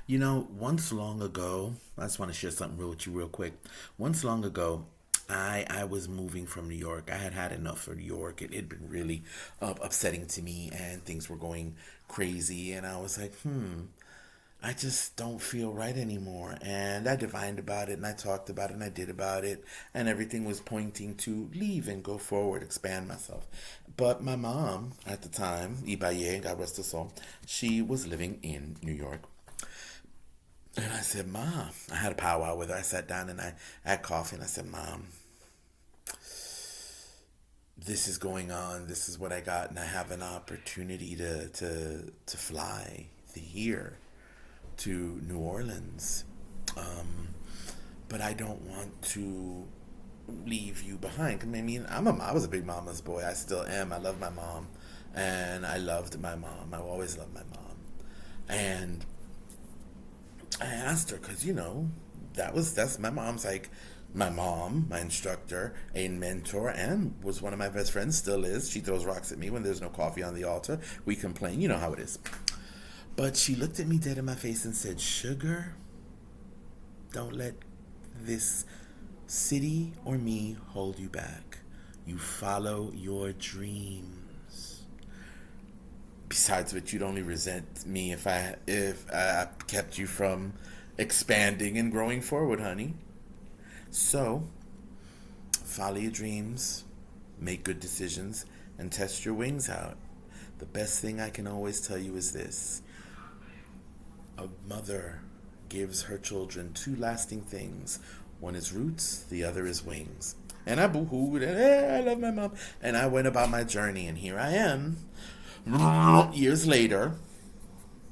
Once long ago, I just want to share something real with you real quick. Once long ago, I was moving from New York. I had had enough of New York. It had been really upsetting to me, and things were going crazy. And I was like, I just don't feel right anymore. And I divined about it, and I talked about it, and I did about it, and everything was pointing to leave and go forward, expand myself. But my mom at the time, Ibaye, God rest her soul, she was living in New York. And I said, Mom, I had a powwow with her. I sat down and I had coffee and I said, Mom, this is going on. This is what I got, and I have an opportunity to fly here to New Orleans. But I don't want to leave you behind. I mean, I was a big mama's boy. I still am. I love my mom, and I loved my mom. I always loved my mom, and I asked her because that's my mom's like my mom, my instructor, a mentor, and was one of my best friends. Still is. She throws rocks at me when there's no coffee on the altar. We complain. You know how it is. But she looked at me dead in my face and said, "Sugar, don't let this city or me hold you back. You follow your dreams. Besides which, you'd only resent me if I kept you from expanding and growing forward, honey. So, follow your dreams, make good decisions, and test your wings out. The best thing I can always tell you is this: a mother gives her children two lasting things. One is roots, the other is wings." And I boo-hooed, and I love my mom. And I went about my journey, and here I am, years later.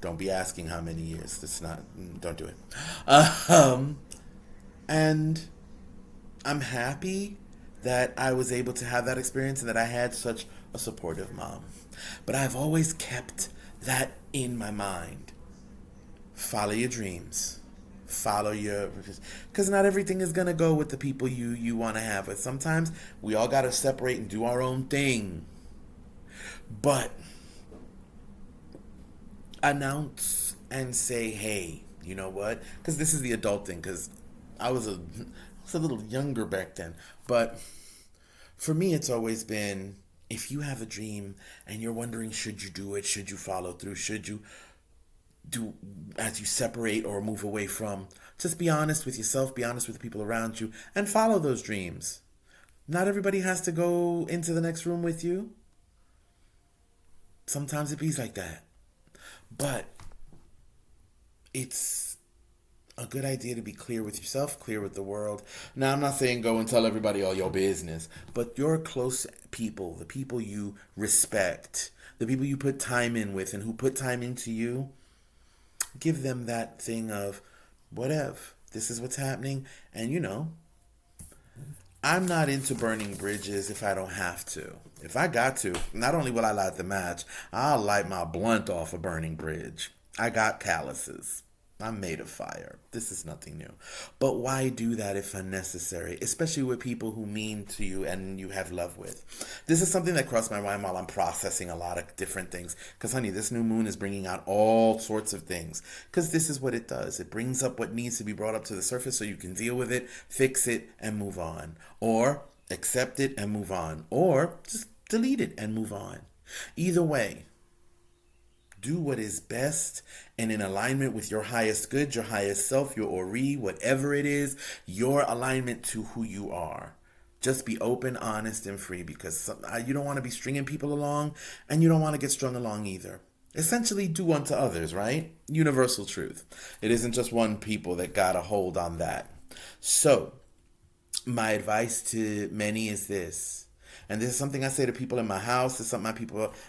Don't be asking how many years. Don't do it. And I'm happy that I was able to have that experience and that I had such a supportive mom. But I've always kept that in my mind. Follow your dreams. Because not everything is going to go with the people you want to have. But sometimes we all got to separate and do our own thing. But announce and say, hey, you know what? Because this is the adult thing. Because I was a little younger back then. But for me, it's always been, if you have a dream and you're wondering, should you do it? Should you follow through? Should you do as you separate or move away from? Just be honest with yourself, be honest with the people around you, and follow those dreams. Not everybody has to go into the next room with you. Sometimes it be like that. But it's a good idea to be clear with yourself, clear with the world. Now, I'm not saying go and tell everybody all your business, but your close people, the people you respect, the people you put time in with and who put time into you, give them that thing of, whatever, this is what's happening. And I'm not into burning bridges if I don't have to. If I got to, not only will I light the match, I'll light my blunt off a burning bridge. I got calluses. I'm made of fire. This is nothing new. But why do that if unnecessary? Especially with people who mean to you and you have love with. This is something that crossed my mind while I'm processing a lot of different things. Because, honey, this new moon is bringing out all sorts of things. Because this is what it does. It brings up what needs to be brought up to the surface so you can deal with it, fix it, and move on. Or accept it and move on. Or just delete it and move on. Either way, do what is best and in alignment with your highest good, your highest self, your Ori, whatever it is, your alignment to who you are. Just be open, honest, and free, because you don't want to be stringing people along and you don't want to get strung along either. Essentially, do unto others, right? Universal truth. It isn't just one people that got a hold on that. So, my advice to many is this. And this is something I say to people in my house. It's something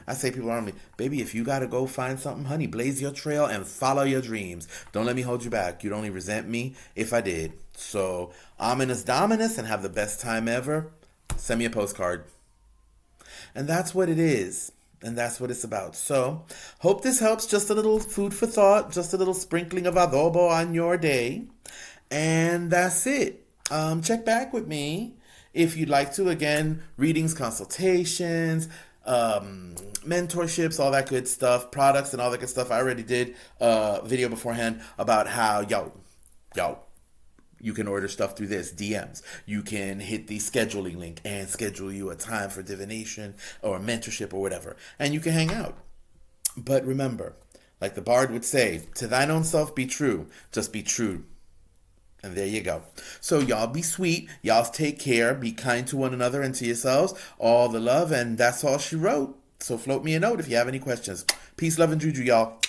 I say to people around me. Baby, if you got to go find something, honey, blaze your trail and follow your dreams. Don't let me hold you back. You'd only resent me if I did. So, ominous dominus and have the best time ever. Send me a postcard. And that's what it is. And that's what it's about. So, hope this helps. Just a little food for thought. Just a little sprinkling of adobo on your day. And that's it. Check back with me if you'd like to. Again, readings, consultations, mentorships, all that good stuff, products and all that good stuff. I already did a video beforehand about how, yo, you can order stuff through this DMs. You can hit the scheduling link and schedule you a time for divination or mentorship or whatever. And you can hang out. But remember, like the bard would say, to thine own self be true. Just be true. And there you go. So y'all be sweet. Y'all take care. Be kind to one another and to yourselves. All the love. And that's all she wrote. So float me a note if you have any questions. Peace, love, and juju, y'all.